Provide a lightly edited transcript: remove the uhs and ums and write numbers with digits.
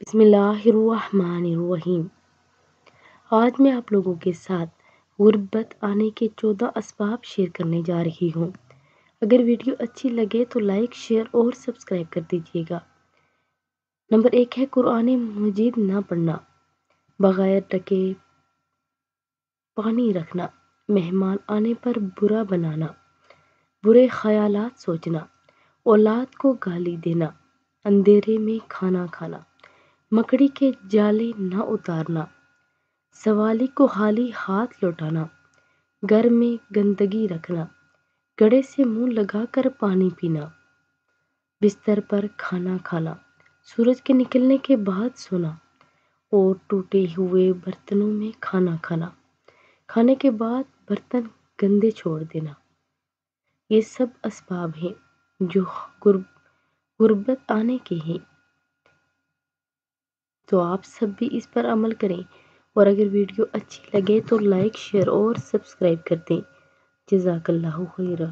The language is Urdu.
بسم اللہ الرحمن الرحیم۔ آج میں آپ لوگوں کے ساتھ غربت آنے کے 14 اسباب شیئر کرنے جا رہی ہوں۔ اگر ویڈیو اچھی لگے تو لائک، شیئر اور سبسکرائب کر دیجیے گا۔ نمبر 1 ہے قرآن مجید نہ پڑھنا، بغیر ڈھکے پانی رکھنا، مہمان آنے پر برا بنانا، برے خیالات سوچنا، اولاد کو گالی دینا، اندھیرے میں کھانا کھانا، مکڑی کے جالے نہ اتارنا، سوالی کو خالی ہاتھ لوٹانا، گھر میں گندگی رکھنا، گڑھے سے منہ لگا کر پانی پینا، بستر پر کھانا کھانا، سورج کے نکلنے کے بعد سونا اور ٹوٹے ہوئے برتنوں میں کھانا کھانا، کھانے کے بعد برتن گندے چھوڑ دینا۔ یہ سب اسباب ہیں جو غربت آنے کے ہیں، تو آپ سب بھی اس پر عمل کریں، اور اگر ویڈیو اچھی لگے تو لائک، شیئر اور سبسکرائب کر دیں۔ جزاک اللہ خیرہ۔